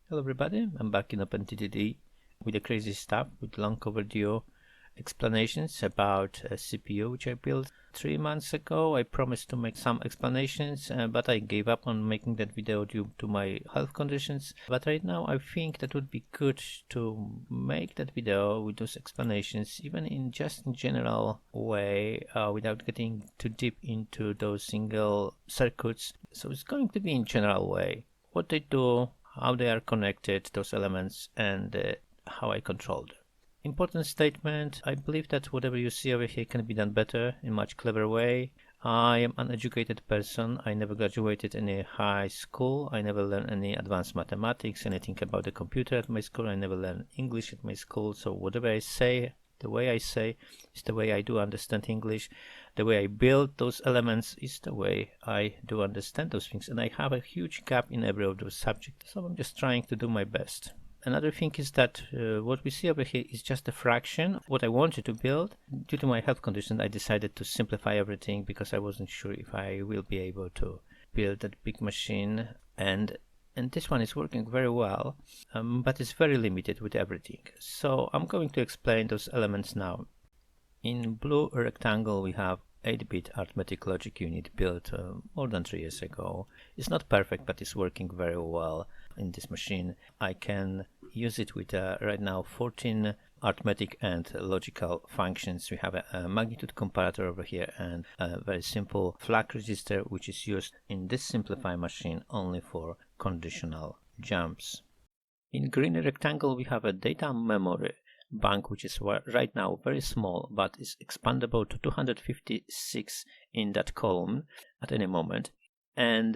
Hello everybody, I'm back in OTTD with the crazy stuff, with long overdue explanations about a CPU which I built 3 months ago. I promised to make some explanations, but I gave up on making that video due to my health conditions. But right now I think that would be good to make that video with those explanations, even in just in general way, without getting too deep into those single circuits. So it's going to be in general way. What they do, how they are connected, those elements, and how I control them. Important statement, I believe that whatever you see over here can be done better in a much clever way. I am an uneducated person. I never graduated any high school. I never learned any advanced mathematics, anything about the computer at my school. I never learned English at my school. So whatever I say, the way I say is the way I do understand English. The way I build those elements is the way I do understand those things. And I have a huge gap in every of those subjects. So I'm just trying to do my best. Another thing is that what we see over here is just a fraction of what I wanted to build. Due to my health condition, I decided to simplify everything because I wasn't sure if I will be able to build that big machine. And this one is working very well, but it's very limited with everything. So I'm going to explain those elements now. In blue rectangle, we have 8-bit arithmetic logic unit built more than 3 years ago. It's not perfect, but it's working very well in this machine. I can use it with right now 14 arithmetic and logical functions. We have a magnitude comparator over here and a very simple flag register, which is used in this simplified machine only for conditional jumps. In green rectangle, we have a data memory bank, which is right now very small, but is expandable to 256 in that column at any moment, and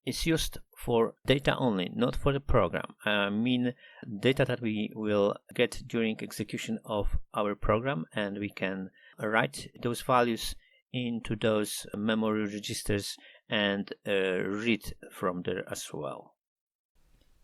it's used for data only, not for the program. I mean data that we will get during execution of our program, and we can write those values into those memory registers and read from there as well.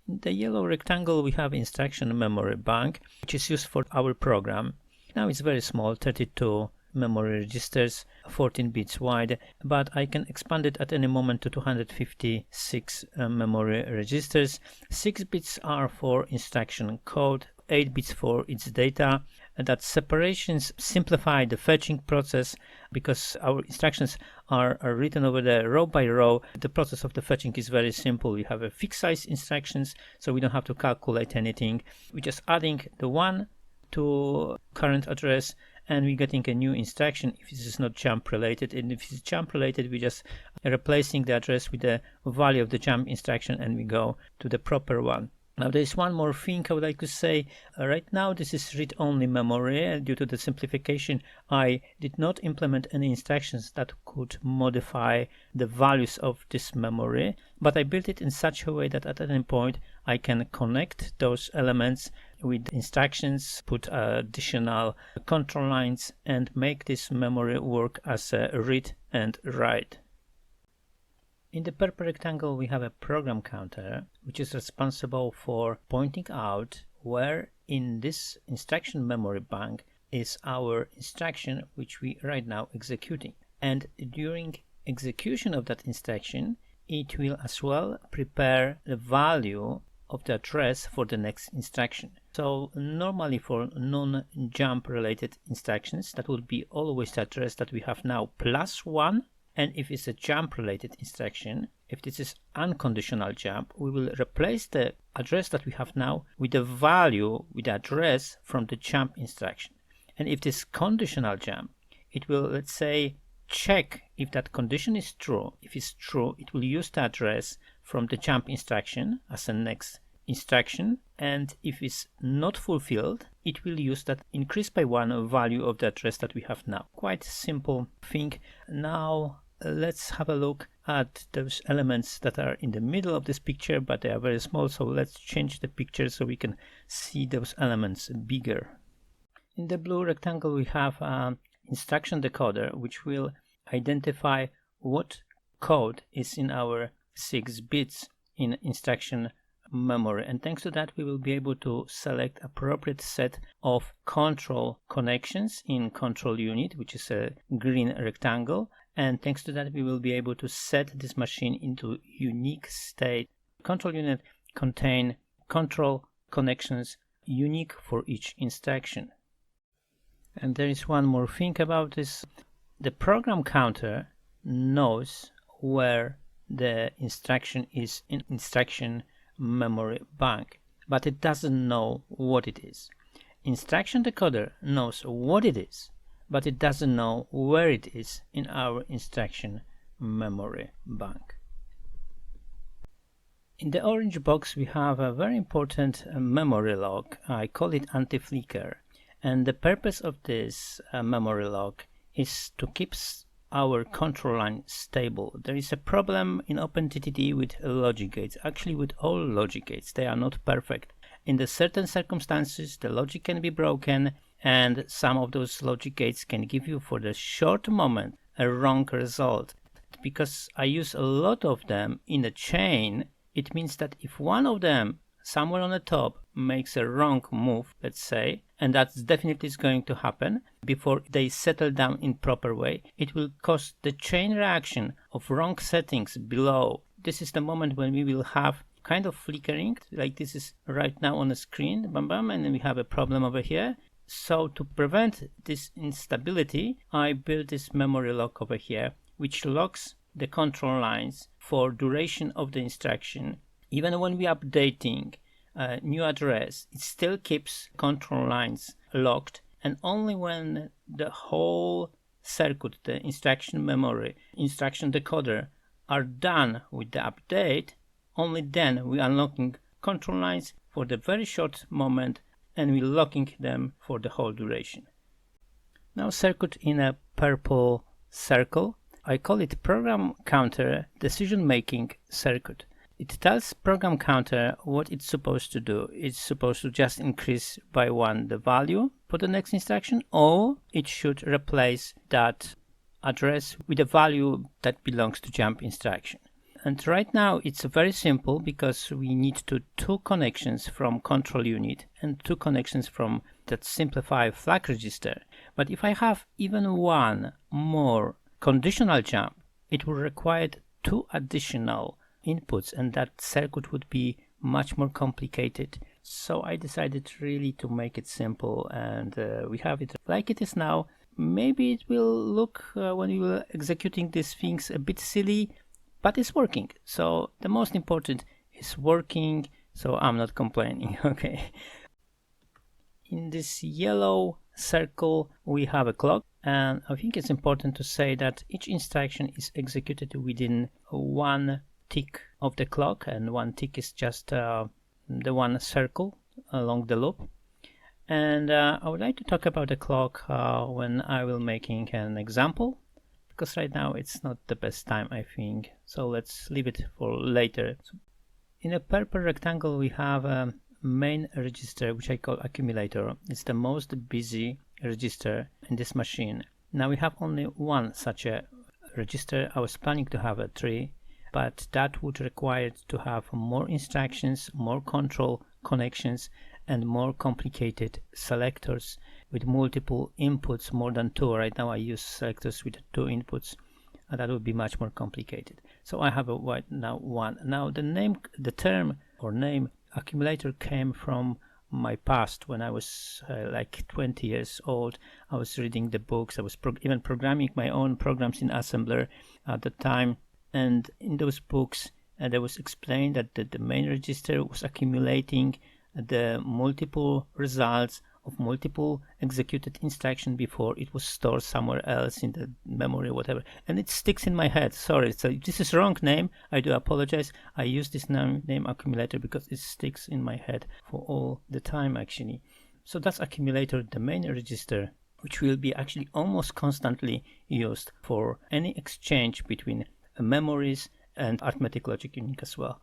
In the yellow rectangle, we have instruction memory bank, which is used for our program. Now it's very small, 32 memory registers, 14 bits wide, but I can expand it at any moment to 256 memory registers. 6 bits are for instruction code, 8 bits for its data. That separations simplify the fetching process because our instructions are written over there row by row. The process of the fetching is very simple. We have a fixed size instructions, so we don't have to calculate anything. We're just adding the one to current address and we're getting a new instruction if this is not jump related, and if it's jump related, we're just replacing the address with the value of the jump instruction and we go to the proper one. Now there is one more thing I would like to say. Right now this is read-only memory. Due to the simplification, I did not implement any instructions that could modify the values of this memory, but I built it in such a way that at any point I can connect those elements with instructions, put additional control lines, and make this memory work as a read and write. In the purple rectangle, we have a program counter, which is responsible for pointing out where in this instruction memory bank is our instruction which we right now executing. And during execution of that instruction, it will as well prepare the value of the address for the next instruction. So normally for non-jump related instructions, that would be always the address that we have now +1. And if it's a jump related instruction, if this is unconditional jump, we will replace the address that we have now with the value, with the address from the jump instruction. And if this conditional jump, it will, let's say, check if that condition is true. If it's true, it will use the address from the jump instruction as the next instruction. And if it's not fulfilled, it will use that increase by 1 value of the address that we have now. Quite simple thing. Now let's have a look at those elements that are in the middle of this picture, but they are very small. So let's change the picture so we can see those elements bigger. In the blue rectangle, we have an instruction decoder, which will identify what code is in our 6 bits in instruction memory, and thanks to that we will be able to select appropriate set of control connections in control unit, which is a green rectangle, and thanks to that we will be able to set this machine into unique state. Control unit contain control connections unique for each instruction. And there is one more thing about this. The program counter knows where the instruction is in instruction memory bank, but it doesn't know what it is. Instruction decoder knows what it is, but it doesn't know where it is in our instruction memory bank. In the orange box we have a very important memory lock. I call it anti-flicker, and the purpose of this memory lock is to keep our control line stable. There is a problem in OpenTTD with logic gates, actually with all logic gates. They are not perfect. In the certain circumstances the logic can be broken, and some of those logic gates can give you for the short moment a wrong result. Because I use a lot of them in a chain, it means that if one of them somewhere on the top makes a wrong move, let's say, and that's definitely is going to happen before they settle down in proper way, it will cause the chain reaction of wrong settings below. This is the moment when we will have kind of flickering, like this is right now on the screen, bam bam, and then we have a problem over here. So to prevent this instability, I built this memory lock over here, which locks the control lines for duration of the instruction. Even when we are updating a new address, it still keeps control lines locked, and only when the whole circuit, the instruction memory, instruction decoder are done with the update, only then we are unlocking control lines for the very short moment, and we're locking them for the whole duration. Now circuit in a purple circle. I call it program counter decision making circuit. It tells program counter what it's supposed to do. It's supposed to just increase by 1 the value for the next instruction, or it should replace that address with a value that belongs to jump instruction. And right now it's very simple because we need two connections from control unit and 2 connections from that simplified flag register. But if I have even one more conditional jump, it will require 2 additional inputs, and that circuit would be much more complicated. So I decided really to make it simple, and we have it like it is now. Maybe it will look when we were executing these things a bit silly, but it's working. So the most important is working, so I'm not complaining. Okay. In this yellow circle we have a clock, and I think it's important to say that each instruction is executed within 1 tick of the clock, and 1 tick is just the 1 circle along the loop. And I would like to talk about the clock when I will making an example, because right now it's not the best time, I think, so let's leave it for later. In a purple rectangle we have a main register which I call accumulator. It's the most busy register in this machine. Now we have only 1 such a register. I was planning to have 3, but that would require to have more instructions, more control connections, and more complicated selectors with multiple inputs, more than 2. Right now I use selectors with 2 inputs, and that would be much more complicated. So I have now 1. Now the term or name accumulator came from my past. When I was like 20 years old, I was reading the books. I was even programming my own programs in assembler at the time. And in those books there was explained that the main register was accumulating the multiple results of multiple executed instruction before it was stored somewhere else in the memory or whatever, and it sticks in my head. Sorry, so this is wrong name, I do apologize. I use this name accumulator because it sticks in my head for all the time actually. So that's accumulator, the main register, which will be actually almost constantly used for any exchange between memories and arithmetic logic unit as well.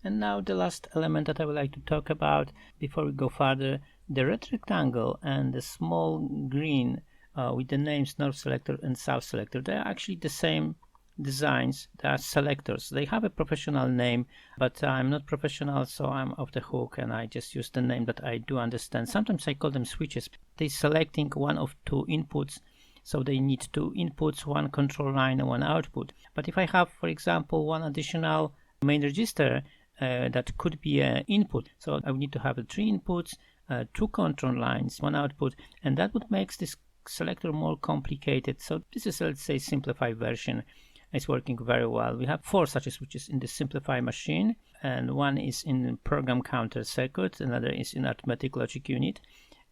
And now the last element that I would like to talk about before we go further, the red rectangle and the small green with the names north selector and south selector. They are actually the same designs. They are selectors. They have a professional name, but I'm not professional, so I'm off the hook and I just use the name that I do understand. Sometimes I call them switches. They're selecting one of 2 inputs. So they need 2 inputs, 1 control line and 1 output. But if I have, for example, 1 additional main register that could be an input. So I would need to have 3 inputs, 2 control lines, 1 output, and that would make this selector more complicated. So this is, let's say, simplified version. It's working very well. We have 4 such switches in the simplified machine, and one is in program counter circuit, another is in arithmetic logic unit,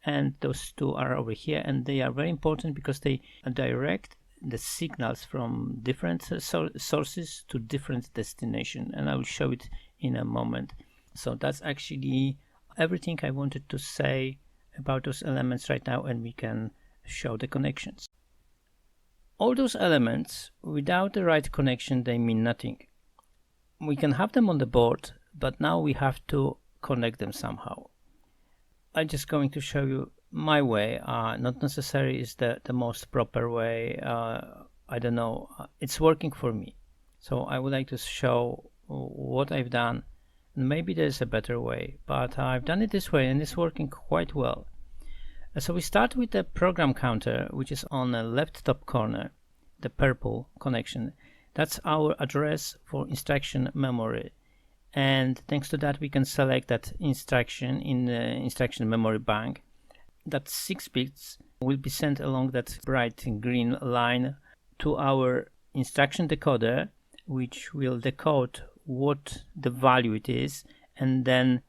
and those 2 are over here, and they are very important because they direct the signals from different sources to different destination, and I will show it in a moment. So that's actually everything I wanted to say about those elements right now, and we can show the connections. All those elements, without the right connection, they mean nothing. We can have them on the board, but now we have to connect them somehow. I'm just going to show you my way. Not necessarily is the most proper way. I don't know. It's working for me. So I would like to show what I've done. Maybe there's a better way, but I've done it this way and it's working quite well. So we start with the program counter, which is on the left top corner, the purple connection. That's our address for instruction memory. And thanks to that, we can select that instruction in the instruction memory bank. That 6 bits will be sent along that bright green line to our instruction decoder, which will decode what the value it is. And then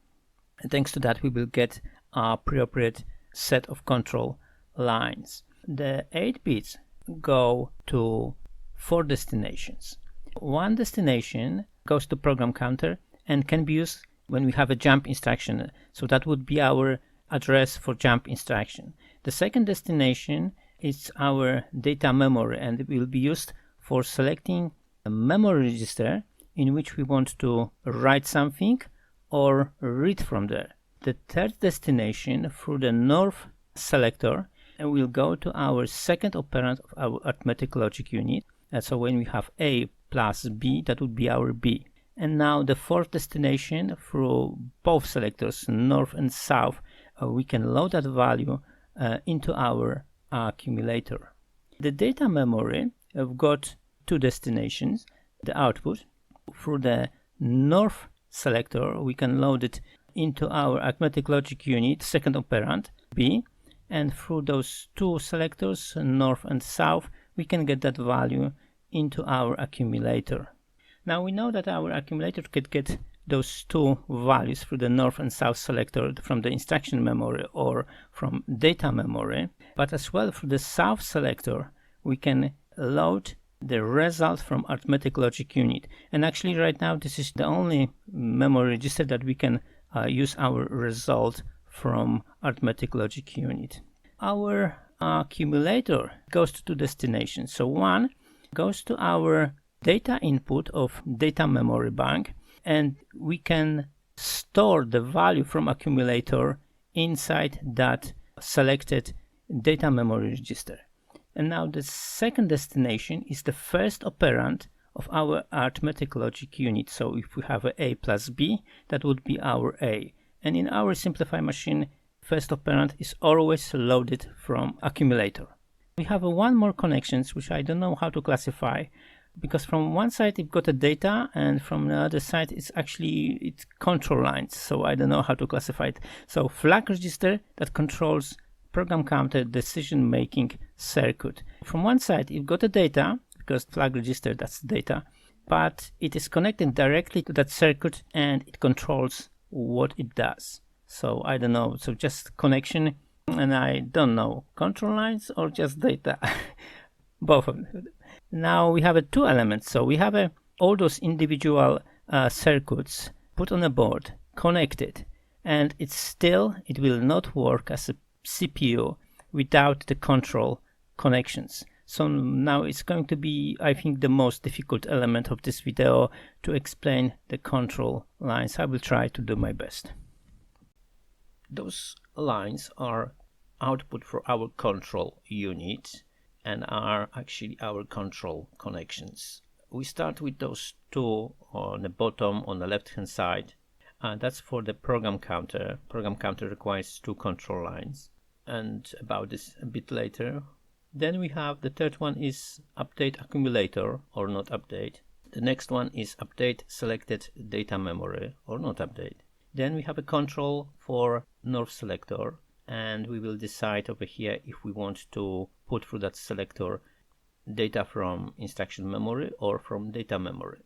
thanks to that, we will get a appropriate set of control lines. The 8 bits go to 4 destinations. One destination goes to program counter and can be used when we have a jump instruction. So that would be our address for jump instruction. The second destination is our data memory, and it will be used for selecting a memory register in which we want to write something or read from there. The third destination through the north selector and will go to our second operand of our arithmetic logic unit. And so when we have A plus B, that would be our B. And now the fourth destination through both selectors, north and south, we can load that value into our accumulator. The data memory have got 2 destinations. The output through the north selector, we can load it into our arithmetic logic unit, second operand, B, and through those 2 selectors, north and south, we can get that value into our accumulator. Now we know that our accumulator could get those 2 values through the north and south selector from the instruction memory or from data memory, but as well through the south selector, we can load the result from arithmetic logic unit. And actually right now, this is the only memory register that we can use our result from arithmetic logic unit. Our accumulator goes to 2 destinations. So one goes to our data input of data memory bank, and we can store the value from accumulator inside that selected data memory register. And now the second destination is the first operand of our arithmetic logic unit. So if we have a plus B, that would be our A. And in our simplified machine, first operand is always loaded from accumulator. We have one more connections, which I don't know how to classify, because from one side you've got a data, and from the other side it's control lines. So I don't know how to classify it. So flag register that controls program counter decision making circuit. From one side you've got the data, because flag register, that's data, but it is connected directly to that circuit and it controls what it does. So I don't know, so just connection, and I don't know, control lines or just data. Both of them. Now we have 2 elements. So we have all those individual circuits put on a board, connected, and it will not work as a CPU without the control connections. So now it's going to be, I think, the most difficult element of this video to explain the control lines. I will try to do my best. Those lines are output for our control unit and are actually our control connections. We start with those 2 on the bottom on the left hand side. That's for the program counter. Program counter requires 2 control lines, and about this a bit later. Then we have the third one is update accumulator or not update. The next one is update selected data memory or not update. Then we have a control for north selector, and we will decide over here if we want to put through that selector data from instruction memory or from data memory.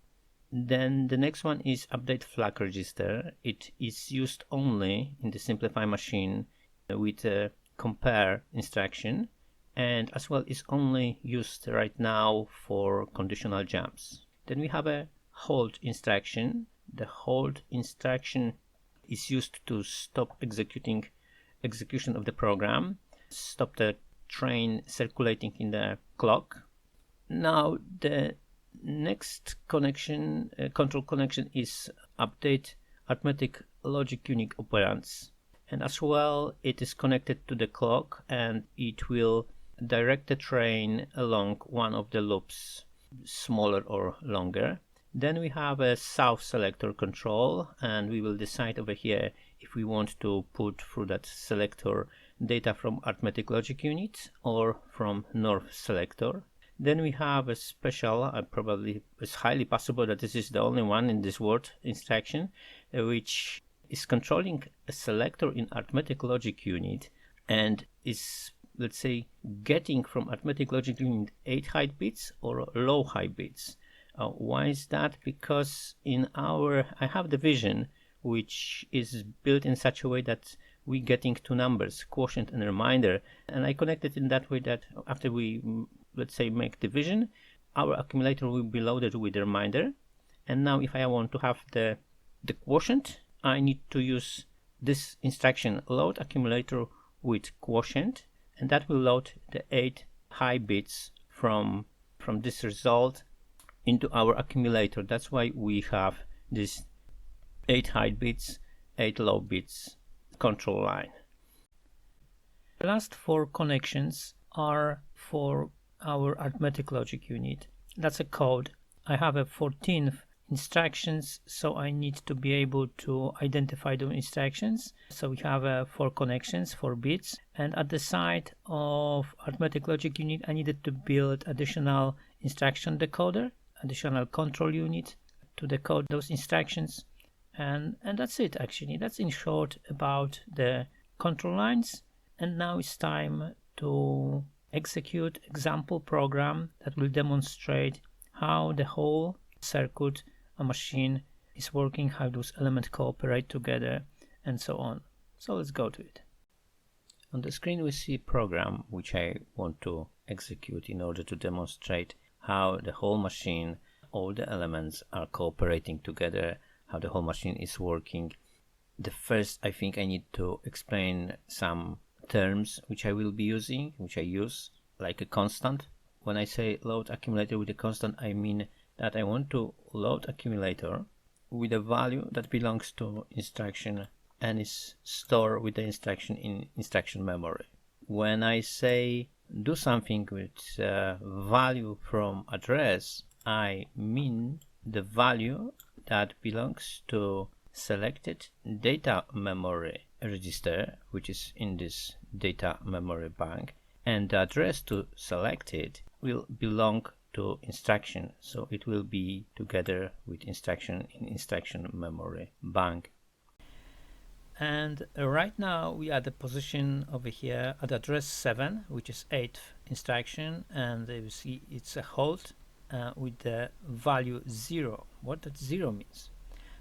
Then the next one is update flag register. It is used only in the simplify machine with a compare instruction, and as well is only used right now for conditional jumps. Then we have a hold instruction. The hold instruction is used to stop execution of the program, stop the train circulating in the clock. Now the next connection, control connection, is update arithmetic logic unit operands, and as well it is connected to the clock and it will direct the train along one of the loops, smaller or longer. Then we have a south selector control, and we will decide over here if we want to put through that selector data from arithmetic logic unit or from north selector. Then we have a special, probably it's highly possible that this is the only one in this word instruction, which is controlling a selector in arithmetic logic unit and is, let's say, getting from arithmetic logic unit 8 high bits or low high bits. Why is that? Because I have division which is built in such a way that we getting two numbers, quotient and remainder, and I connect it in that way that after we, let's say, make division, our accumulator will be loaded with the remainder. And now if I want to have the quotient, I need to use this instruction, load accumulator with quotient, and that will load the 8 high bits from this result into our accumulator. That's why we have this 8 high bits, 8 low bits control line. The last 4 connections are for our arithmetic logic unit. That's a code. I have a 14 instructions, so I need to be able to identify the instructions. So we have 4 connections, 4 bits, and at the side of arithmetic logic unit I needed to build additional instruction decoder, additional control unit to decode those instructions, and that's it. Actually, that's in short about the control lines. And now it's time to execute example program that will demonstrate how the whole circuit a machine is working, how those elements cooperate together, and so on. So let's go to it. On the screen we see a program which I want to execute in order to demonstrate how the whole machine, all the elements are cooperating together, how the whole machine is working. The first, I think I need to explain some terms which I will be using, which I use, like a constant. When I say load accumulator with a constant, I mean that I want to load accumulator with a value that belongs to instruction and is stored with the instruction in instruction memory. When I say do something with value from address, I mean the value that belongs to selected data memory register, which is in this data memory bank, and the address to selected will belong to instruction, so it will be together with instruction in instruction memory bank. And right now we are at the position over here at address 7, which is 8th instruction, and you see it's a hold with the value 0. What that 0 means?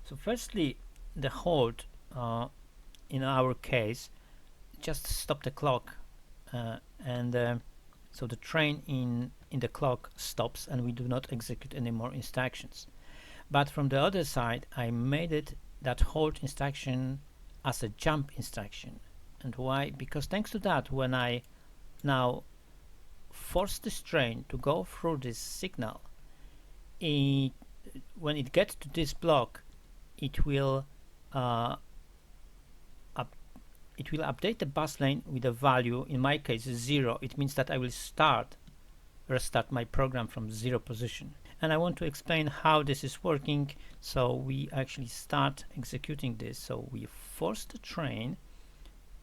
So firstly, the hold in our case just stop the clock, and so the train in the clock stops and we do not execute any more instructions. But from the other side, I made it that hold instruction as a jump instruction. And why? Because thanks to that, when I now force this train to go through this signal, when it gets to this block, it will update the bus lane with a value, in my case 0. It means that I will restart my program from 0 position. And I want to explain how this is working. So we actually start executing this. So we force the train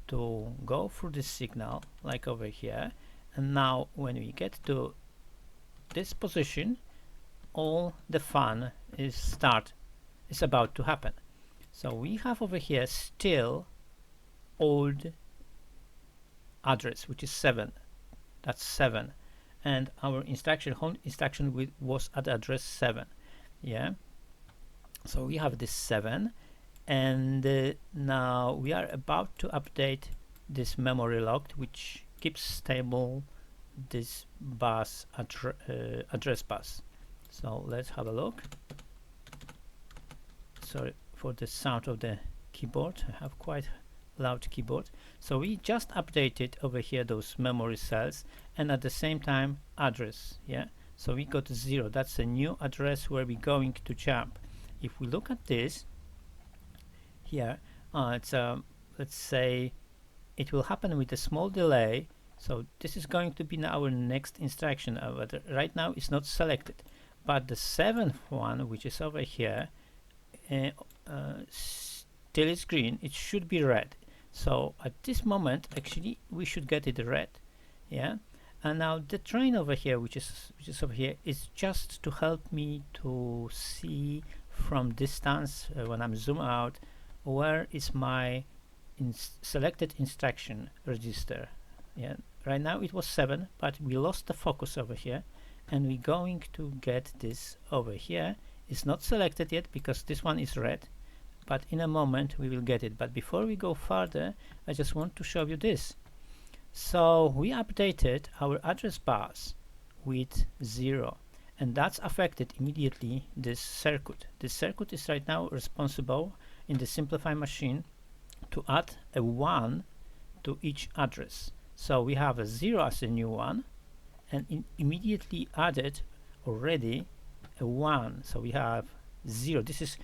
to go through this signal, like over here. And now when we get to this position, all the fun is about to happen. So we have over here still old address, which is 7. That's 7, and our home instruction was at address 7. Yeah, so we have this 7, and now we are about to update this memory locked, which keeps stable this bus address bus. So let's have a look. Sorry for the sound of the keyboard. I have quite loud keyboard. So we just updated over here those memory cells, and at the same time address. Yeah, so we got 0. That's a new address where we're going to jump. If we look at this here, it's let's say it will happen with a small delay. So this is going to be our next instruction. But right now it's not selected, but the 7th one, which is over here, still is green. It should be red. So at this moment, actually, we should get it red. Yeah. And now the train over here, which is over here, is just to help me to see from distance when I'm zoom out, where is my selected instruction register. Yeah. Right now it was 7, but we lost the focus over here, and we're going to get this over here. It's not selected yet because this one is red, but in a moment we will get it. But before we go further, I just want to show you this. So we updated our address bus with 0, and that's affected immediately this circuit. This circuit is right now responsible in the simplify machine to add a 1 to each address. So we have a 0 as a new one, and immediately added already a 1. So we have 0. This is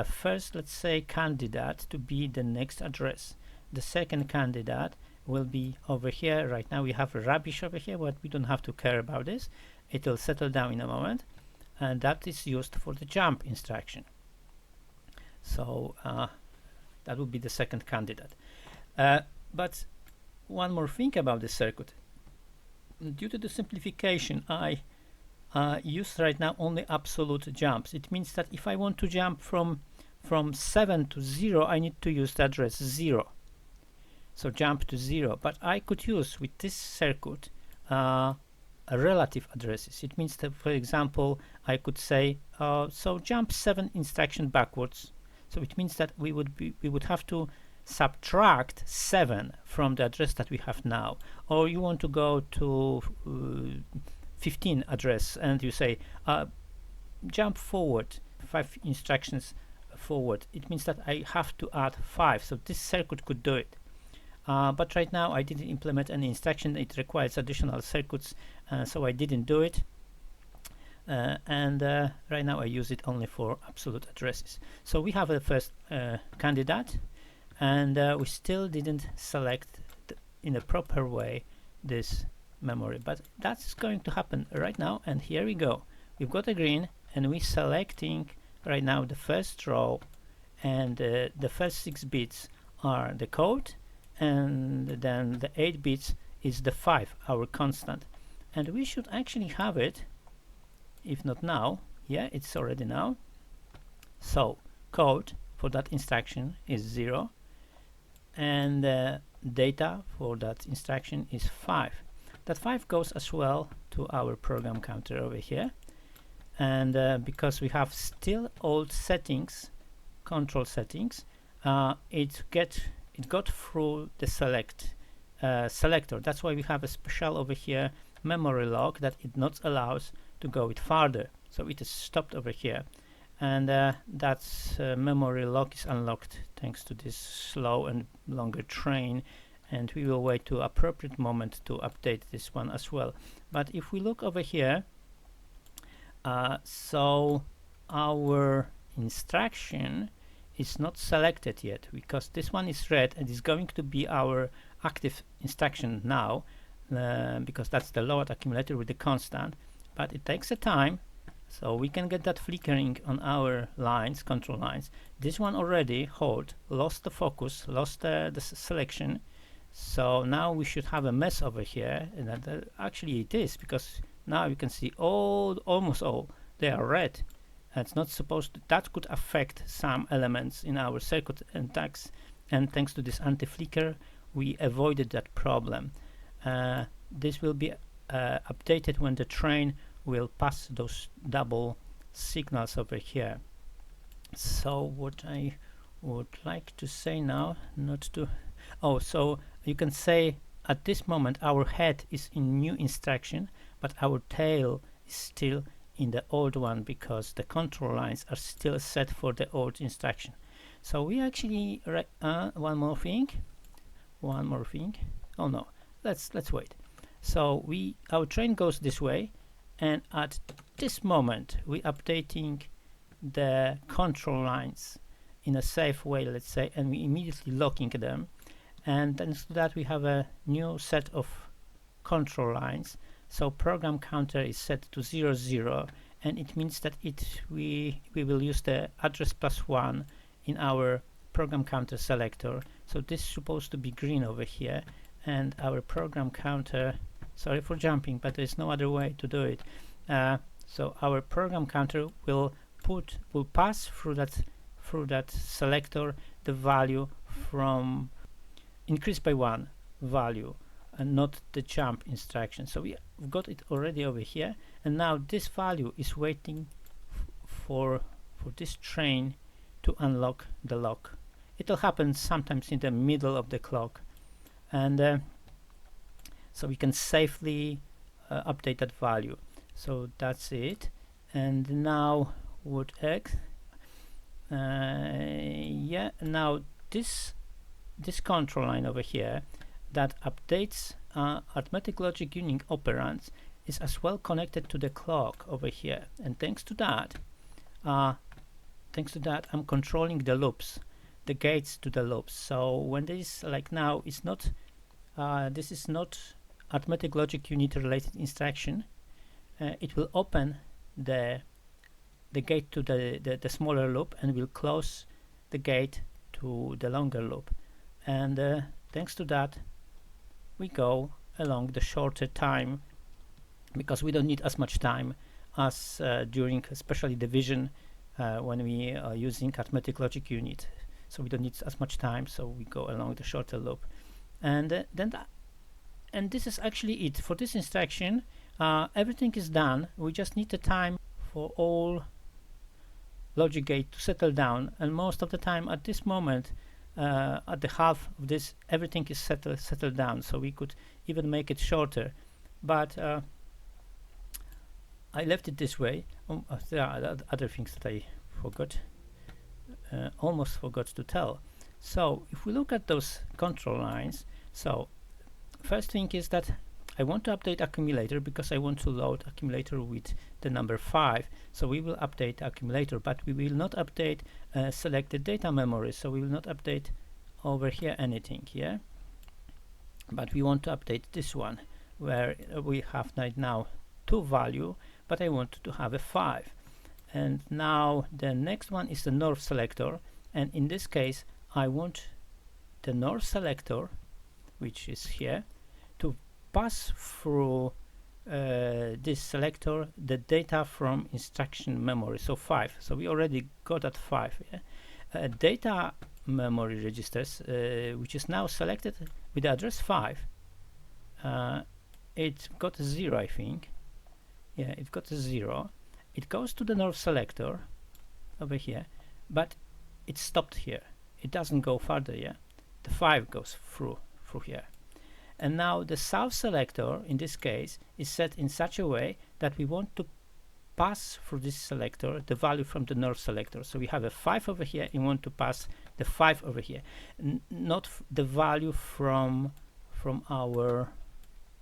first, let's say, candidate to be the next address. The second candidate will be over here. Right now we have rubbish over here, but we don't have to care about this. It will settle down in a moment, and that is used for the jump instruction. So that would be the second candidate. But one more thing about the circuit. Due to the simplification, I use right now only absolute jumps. It means that if I want to jump from 7 to 0, I need to use the address 0. So jump to 0. But I could use with this circuit relative addresses. It means that, for example, I could say so jump 7 instruction backwards. So it means that we would have to subtract 7 from the address that we have now. Or you want to go to 15 address, and you say jump forward 5 instructions forward. It means that I have to add 5. So this circuit could do it. But right now I didn't implement any instruction. It requires additional circuits, so I didn't do it. And right now I use it only for absolute addresses. So we have a first candidate, and we still didn't select in a proper way this memory, but that's going to happen right now. And here we go. We've got a green, and we're selecting right now the first row, and the first 6 bits are the code, and then the 8 bits is the 5, our constant. And we should actually have it, if not now. Yeah, it's already now. So code for that instruction is 0, and data for that instruction is 5. That 5 goes as well to our program counter over here, and because we have still old settings, control settings, it got through the selector. That's why we have a special over here memory lock that it not allows to go it farther. So it is stopped over here, and that memory lock is unlocked thanks to this slow and longer train, and we will wait to appropriate moment to update this one as well. But if we look over here, so our instruction is not selected yet, because this one is red and is going to be our active instruction now, because that's the load accumulator with the constant. But it takes a time, so we can get that flickering on our lines, control lines. This one already lost the focus, lost the selection. So now we should have a mess over here, and actually it is, because now you can see almost all they are red, it's not supposed to, that could affect some elements in our circuit and thanks to this anti-flicker we avoided that problem. This will be updated when the train will pass those double signals over here. So what I would like to say now, so you can say at this moment our head is in new instruction, but our tail is still in the old one because the control lines are still set for the old instruction. So we actually one more thing. Oh no, let's wait. So our train goes this way, and at this moment we're updating the control lines in a safe way, let's say, and we immediately locking them, and thanks to that we have a new set of control lines. So program counter is set to 0 0, and it means that we will use the address +1 in our program counter selector. So this is supposed to be green over here, and our program counter, sorry for jumping, but there's no other way to do it. So our program counter will pass through that selector the value from increase by 1 value, and not the jump instruction. So we've got it already over here, and now this value is waiting for this train to unlock the lock. It'll happen sometimes in the middle of the clock, and so we can safely update that value. So that's it. And now what else? Yeah, now this control line over here that updates arithmetic logic union operands is as well connected to the clock over here, and thanks to that I'm controlling the loops, the gates to the loops. So when this, like now, it's not this is not arithmetic logic unit related instruction, it will open the gate to the smaller loop and will close the gate to the longer loop, and thanks to that we go along the shorter time, because we don't need as much time as during especially division when we are using arithmetic logic unit. So we don't need as much time, so we go along the shorter loop, and and this is actually it for this instruction. Everything is done. We just need the time for all logic gate to settle down, and most of the time at this moment, at the half of this, everything is settled down. So we could even make it shorter, but I left it this way. There are other things that I forgot, almost forgot to tell. So if we look at those control lines, so first thing is that I want to update accumulator because I want to load accumulator with the number 5. So we will update accumulator, but we will not update selected data memory. So we will not update over here anything, yeah? But we want to update this one where we have right now 2 value, but I want to have a 5. And now the next one is the north selector, and in this case I want the north selector, which is here, to pass through this selector the data from instruction memory, so 5. So we already got at 5, yeah? Data memory registers, which is now selected with the address 5, it got a 0, I think. Yeah, it got a 0. It goes to the north selector over here, but it stopped here. It doesn't go further, yeah? The 5 goes through here. And now the south selector, in this case, is set in such a way that we want to pass through this selector the value from the north selector. So we have a 5 over here, and we want to pass the 5 over here, not the value from our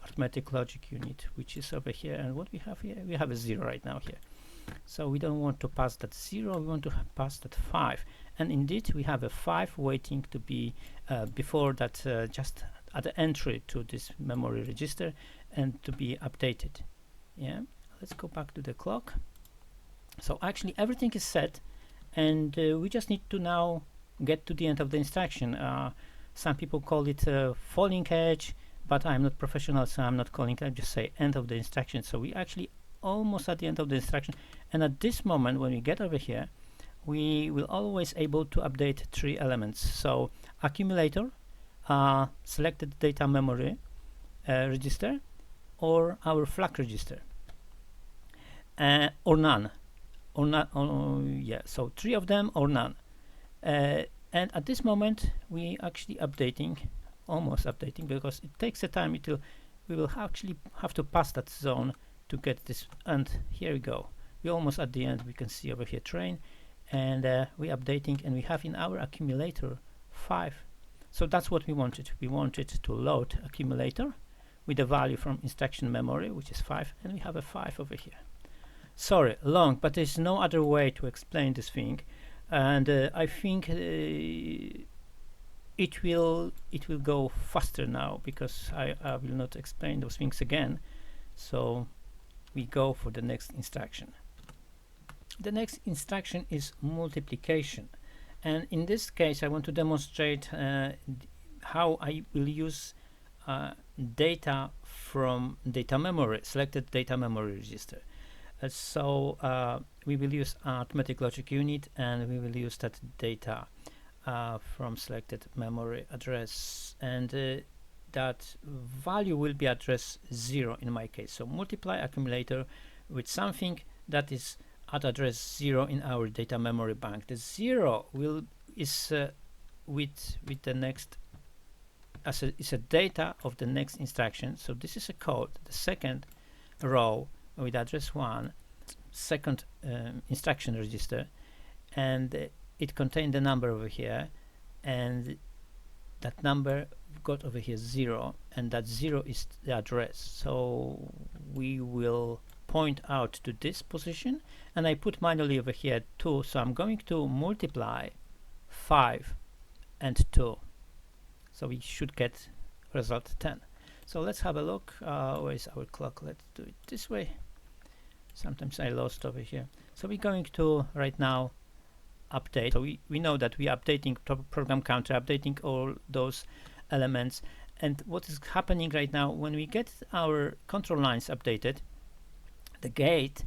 arithmetic logic unit, which is over here. And what we have here, we have a 0 right now here. So we don't want to pass that 0, we want to pass that 5. And indeed we have a 5 waiting to be before that, just at the entry to this memory register, and to be updated. Yeah, let's go back to the clock. So actually everything is set, and we just need to now get to the end of the instruction. Some people call it falling edge, but I'm not professional, so I'm not calling it. I just say end of the instruction. So we actually almost at the end of the instruction, and at this moment when we get over here, we will always able to update 3 elements. So accumulator, selected data memory register, or our flag register, or none, yeah, so 3 of them or none. And at this moment we actually updating, almost updating, because it takes a time. We will actually have to pass that zone to get this, and here we go. We're almost at the end. We can see over here train, and we're updating, and we have in our accumulator 5. So that's what we wanted. We wanted to load accumulator with a value from instruction memory, which is 5, and we have a 5 over here. Sorry, long, but there's no other way to explain this thing, and I think it will go faster now, because I will not explain those things again. So we go for the next instruction. The next instruction is multiplication, and in this case I want to demonstrate how I will use data from data memory, selected data memory register. So we will use arithmetic logic unit, and we will use that data from selected memory address, and that value will be address 0 in my case. So multiply accumulator with something that is at address 0 in our data memory bank. The 0 is with the next, is a data of the next instruction. So this is a code, the second row with address 1, second instruction register, and it contained the number over here, and that number got over here 0, and that 0 is the address. So we will point out to this position, and I put manually over here 2, so I'm going to multiply 5 and 2, so we should get result 10. So let's have a look. Where is our clock? Let's do it this way. Sometimes I lost over here. So we're going to right now update. So we know that we are updating program counter, updating all those elements, and what is happening right now, when we get our control lines updated, the gate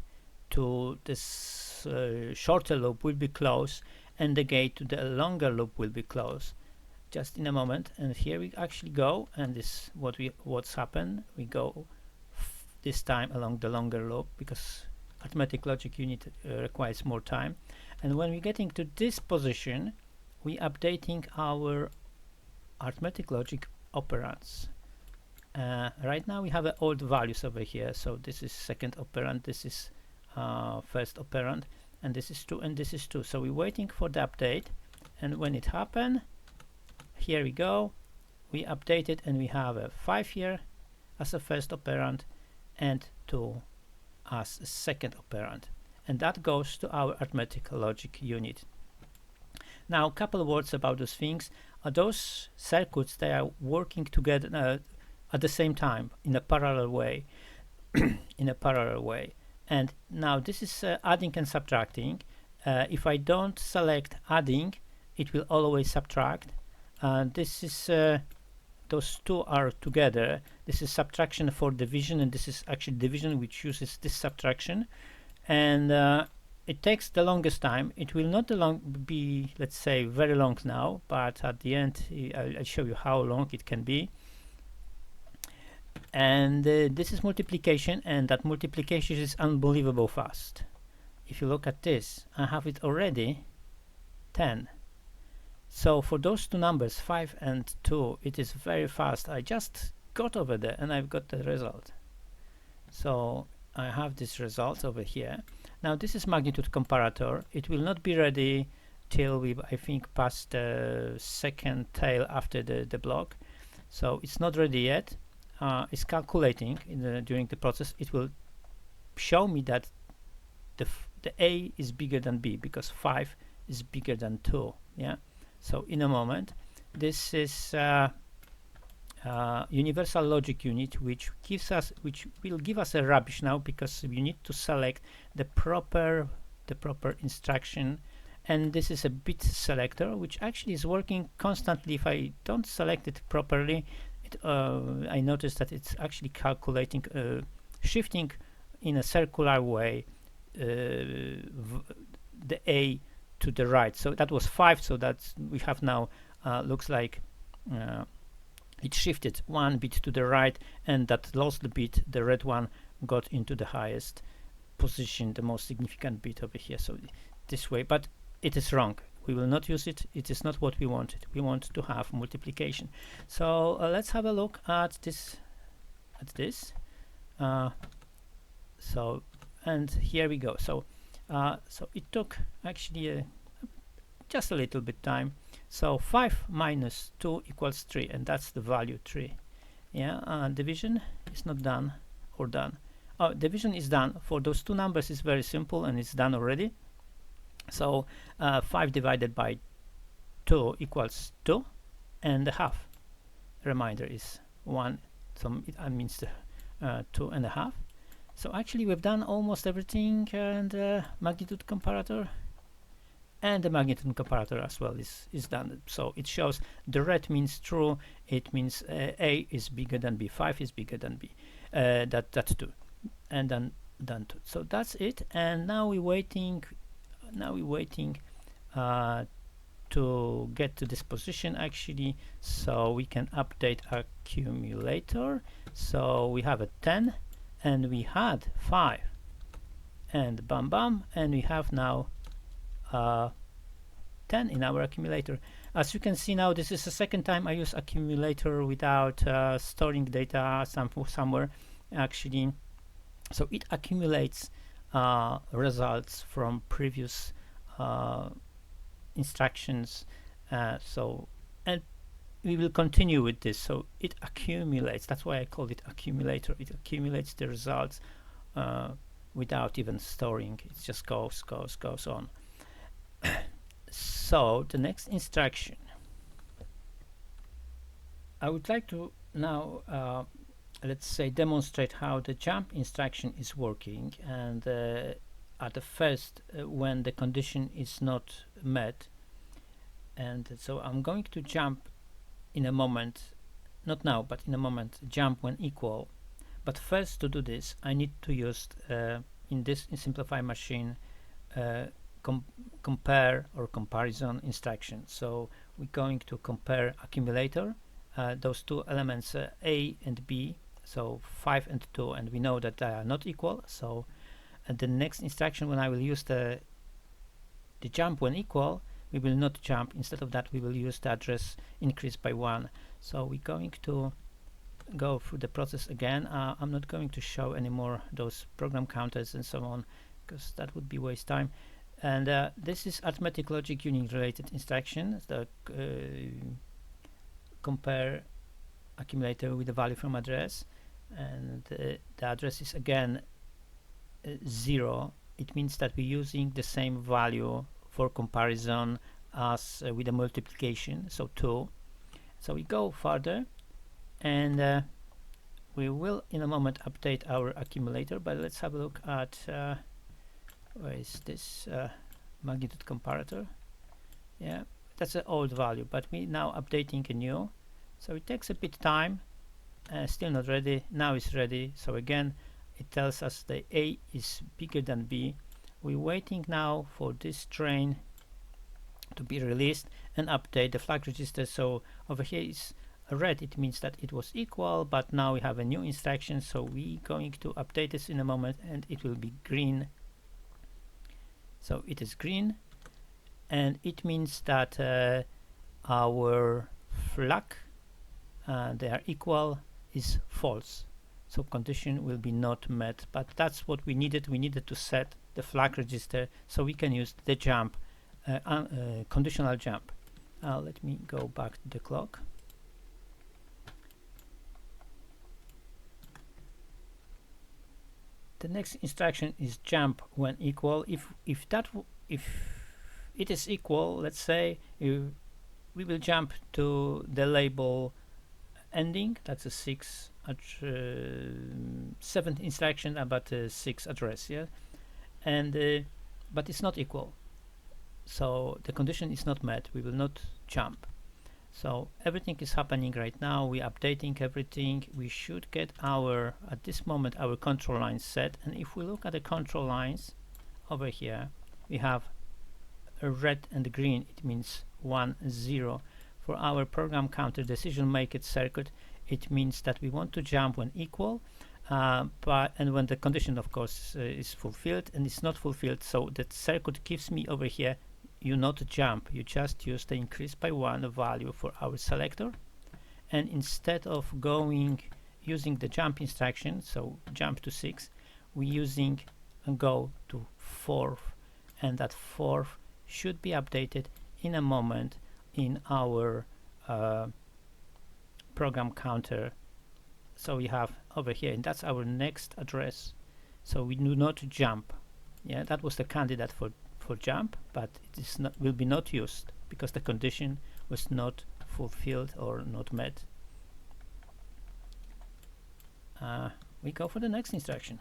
to this shorter loop will be closed, and the gate to the longer loop will be closed just in a moment. And here we actually go, and this what's happened. We go this time along the longer loop, because arithmetic logic unit requires more time. And when we're getting to this position, we updating our arithmetic logic operands. Right now we have old values over here, so this is second operand, this is first operand, and this is 2, and this is 2. So we're waiting for the update, and when it happen, here we go, we update it, and we have a 5 here as a first operand and 2 as a second operand, and that goes to our arithmetic logic unit. Now a couple of words about those things. Those circuits, they are working together at the same time in a parallel way. In a parallel way. And now this is adding and subtracting. If I don't select adding, it will always subtract. This is those two are together. This is subtraction for division, and this is actually division, which uses this subtraction, and it takes the longest time. It will not be, let's say, very long now, but at the end I'll show you how long it can be. And this is multiplication, and that multiplication is unbelievable fast. If you look at this, I have it already 10. So for those two numbers, 5 and 2, it is very fast. I just got over there and I've got the result. So I have this result over here. Now this is magnitude comparator. It will not be ready till we, I think, pass the second tail after the block. So it's not ready yet. It's calculating during the process. It will show me that the A is bigger than B, because 5 is bigger than 2. Yeah. So in a moment, this is universal logic unit, which will give us a rubbish now, because we need to select the proper instruction, and this is a bit selector, which actually is working constantly. If I don't select it properly, I notice that it's actually calculating, shifting in a circular way the A to the right. So that was 5, so that's we have now looks like it shifted 1 bit to the right, and that lost bit, the red one, got into the highest position, the most significant bit over here. So this way, but it is wrong. We will not use it. It is not what we wanted. We want to have multiplication. So let's have a look at this. So and here we go. So so it took actually just a little bit time. So 5 minus 2 equals 3, and that's the value 3. Yeah, division is not done or done. Oh, division is done. For those two numbers is very simple, and it's done already. So 5 divided by 2 equals 2 and a half. Reminder is 1, so it means 2 and a half. So actually we've done almost everything, and magnitude comparator and the magnitude comparator as well is done. So it shows the red means true. It means A is bigger than B, 5 is bigger than B, that's 2, and then done 2. So that's it, and now we're waiting. To get to this position actually, so we can update accumulator. So we have a 10, and we had 5, and bam bam, and we have now 10 in our accumulator. As you can see now, this is the second time I use accumulator without storing data somewhere actually. So it accumulates results from previous instructions. So and we will continue with this. So it accumulates. That's why I called it accumulator. It accumulates the results without even storing. It just goes on. So the next instruction, I would like to now let's say demonstrate how the jump instruction is working, and at the first when the condition is not met. And so I'm going to jump in a moment, not now, but in a moment, jump when equal. But first, to do this, I need to use in simplify machine compare or comparison instruction. So we're going to compare accumulator, those two elements A and B, so 5 and 2, and we know that they are not equal. So the next instruction, when I will use the jump when equal, we will not jump. Instead of that, we will use the address increase by 1. So we're going to go through the process again. I'm not going to show anymore those program counters and so on, because that would be waste time. And this is arithmetic logic union related instruction, the compare accumulator with the value from address, and the address is again 0. It means that we're using the same value for comparison as with the multiplication, so 2. So we go further, and we will in a moment update our accumulator, but let's have a look at where is this magnitude comparator. Yeah, that's an old value, but we now updating a new, so it takes a bit time. Still not ready. Now it's ready. So again, it tells us the A is bigger than B. We're waiting now for this train to be released and update the flag register. So over here is red, it means that it was equal, but now we have a new instruction, so we're going to update this in a moment, and it will be green. So it is green, and it means that our flag, they are equal, is false. So condition will be not met, but that's what we needed. We needed to set the flag register so we can use the jump, conditional jump. Let me go back to the clock. The next instruction is jump when equal. If it is equal, let's say we will jump to the label ending. That's a 7th instruction about 6 address, yeah, and but it's not equal, so the condition is not met. We will not jump. So everything is happening right now. We're updating everything. We should get our, at this moment, our control lines set. And if we look at the control lines over here, we have a red and green. It means 1, 0. For our program counter decision maker circuit, it means that we want to jump when equal, and when the condition, of course, is fulfilled, and it's not fulfilled. So that circuit gives me over here, you not jump, you just use the increase by 1 value for our selector, and instead of using the jump instruction, so jump to 6, we're using and go to 4th, and that 4th should be updated in a moment in our program counter. So we have over here, and that's our next address. So we do not jump. Yeah, that was the candidate for jump, but it is not, will be not used because the condition was not fulfilled or not met. We go for the next instruction.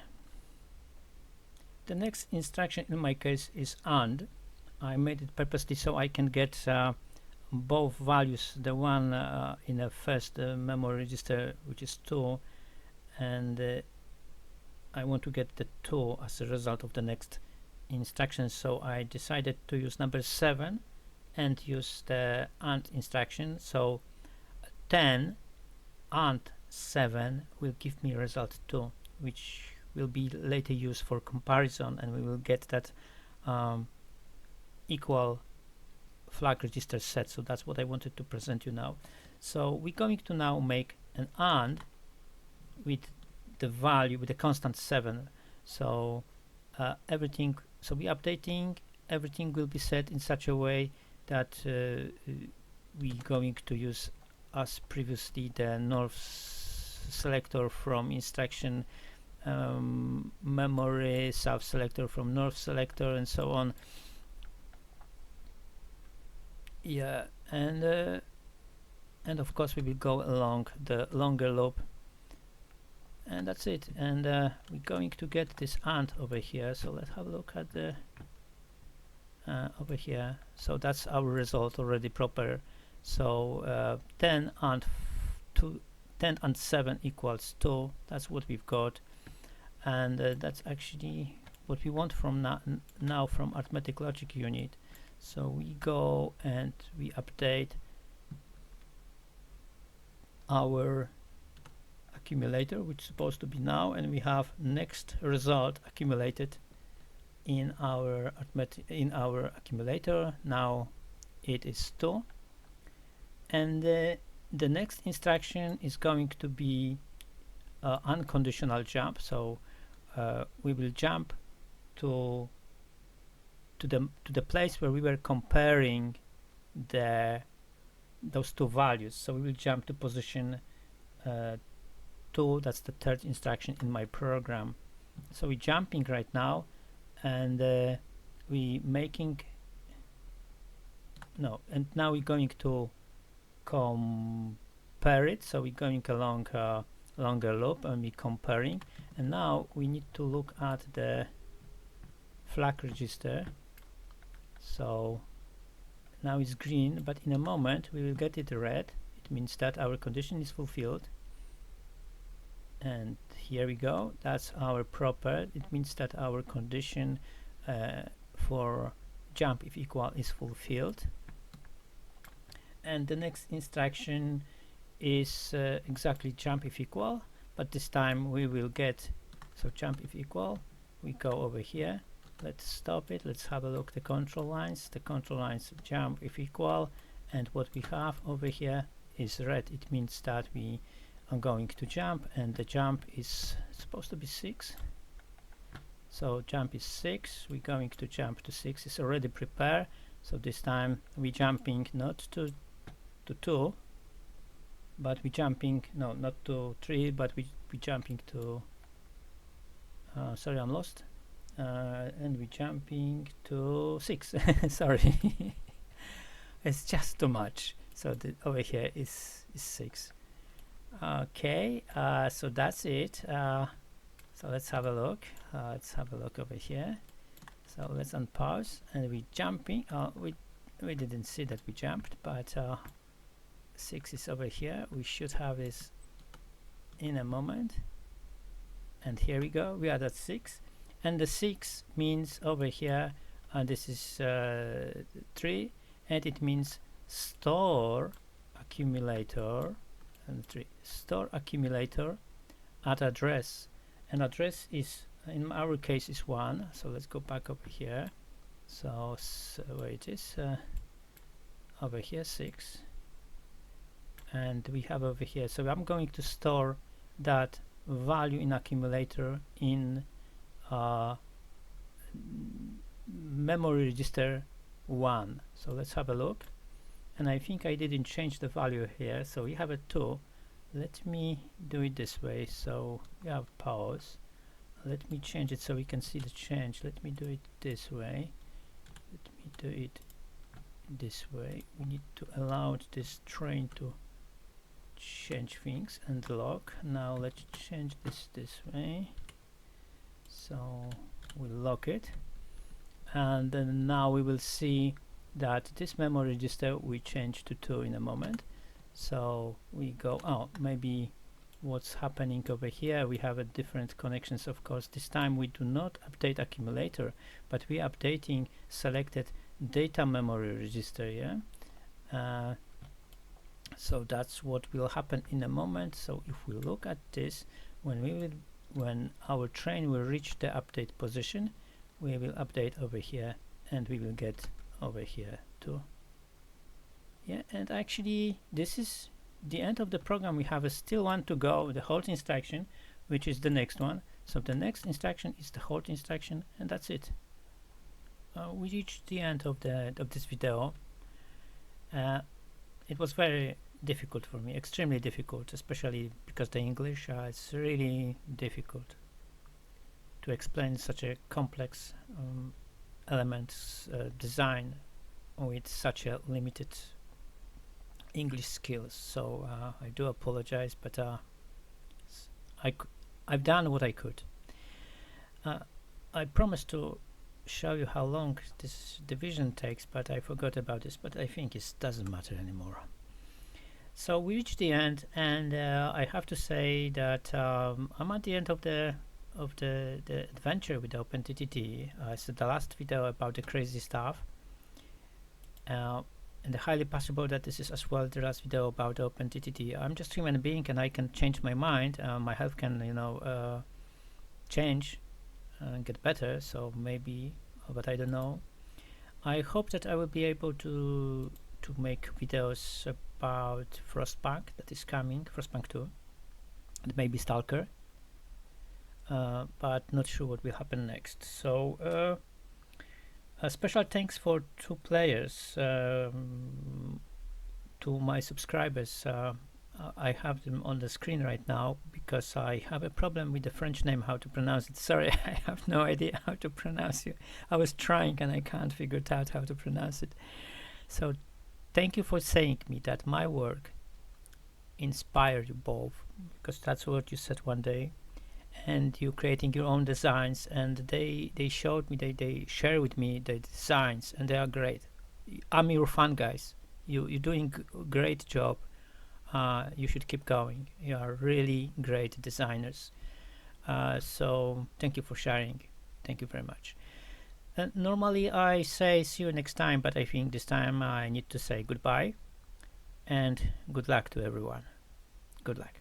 The next instruction in my case is AND. I made it purposely so I can get both values, the one in the first memory register, which is 2, and I want to get the 2 as a result of the next instruction. So I decided to use number 7 and use the AND instruction. So 10 AND 7 will give me result 2, which will be later used for comparison, and we will get that equal flag register set. So that's what I wanted to present you now. So we're going to now make an AND with the value, with the constant 7. So everything, so we're updating, everything will be set in such a way that we're going to use, as previously, the north selector from instruction memory, south selector from north selector, and so on. Yeah, and of course we will go along the longer loop, and that's it. And we're going to get this AND over here. So let's have a look at the over here. So that's our result already proper. So 10 and 7 equals 2. That's what we've got, and that's actually what we want from now from arithmetic logic unit. So we go and we update our accumulator, which is supposed to be now, and we have next result accumulated in our accumulator. Now it is 2, and the next instruction is going to be unconditional jump. So we will jump to the place where we were comparing those two values. So we will jump to position 2. That's the third instruction in my program. So we're jumping right now, and we making and now we're going to compare it. So we're going along a longer loop, and we're comparing, and now we need to look at the flag register. So now it's green, but in a moment we will get it red. It means that our condition is fulfilled, and here we go. That's our proper. It means that our condition for jump if equal is fulfilled. And the next instruction is exactly jump if equal, but this time we will get, so jump if equal, we go over here. Let's stop it. Let's have a look at the control lines. The control lines jump if equal, and what we have over here is red. It means that we are going to jump, and the jump is supposed to be 6. So jump is 6. We're going to jump to 6. It's already prepared. So this time we're jumping not to 2, but we're jumping, no, not to 3, but we're jumping to sorry, I'm lost. And we're jumping to 6. Sorry, it's just too much. So over here is 6. Okay, so that's it. So let's have a look. Let's have a look over here. So let's unpause, and we're jumping. We didn't see that we jumped, but 6 is over here. We should have this in a moment. And here we go, we are at 6. And the 6 means over here, and this is 3, and it means store accumulator, and 3, store accumulator at address. And address is, in our case, is 1. So let's go back over here. So where it is, over here 6, and we have over here. So I'm going to store that value in accumulator in memory register 1. So let's have a look. And I think I didn't change the value here, so we have a 2. Let me do it this way. So we have pause. Let me change it so we can see the change. Let me do it this way. Let me do it this way. We need to allow this train to change things and lock. Now let's change this way. So we'll lock it, and then now we will see that this memory register we change to 2 in a moment. So we go, oh, maybe what's happening over here, we have a different connections. Of course, this time we do not update accumulator, but we are updating selected data memory register. Yeah, so that's what will happen in a moment. So if we look at this, when our train will reach the update position, we will update over here, and we will get over here too. Yeah, and actually this is the end of the program. We have still one to go, the halt instruction, which is the next one. So the next instruction is the halt instruction, and that's it. We reached the end of this video. It was very difficult for me, extremely difficult, especially because the English is really difficult to explain such a complex elements design with such a limited English skills. So I do apologize, but I've done what I could. I promised to show you how long this division takes, but I forgot about this, but I think it doesn't matter anymore. So we reached the end, and I have to say that I'm at the end of the adventure with OpenTTD. So the last video about the crazy stuff, and highly possible that this is as well the last video about OpenTTD. I'm just a human being, and I can change my mind. My health can, change and get better. So maybe, but I don't know. I hope that I will be able to make videos about Frostpunk that is coming, Frostpunk 2, and maybe Stalker. But not sure what will happen next. So a special thanks for 2 players, to my subscribers. I have them on the screen right now because I have a problem with the French name, how to pronounce it. Sorry, I have no idea how to pronounce it. I was trying and I can't figure it out how to pronounce it. So thank you for saying me that my work inspired you both, because that's what you said one day. And you creating your own designs, and they showed me, they share with me the designs, and they are great. I'm your fan, guys. You're doing great job. You should keep going. You are really great designers. So thank you for sharing. Thank you very much. Normally I say see you next time, but I think this time I need to say goodbye and good luck to everyone. Good luck.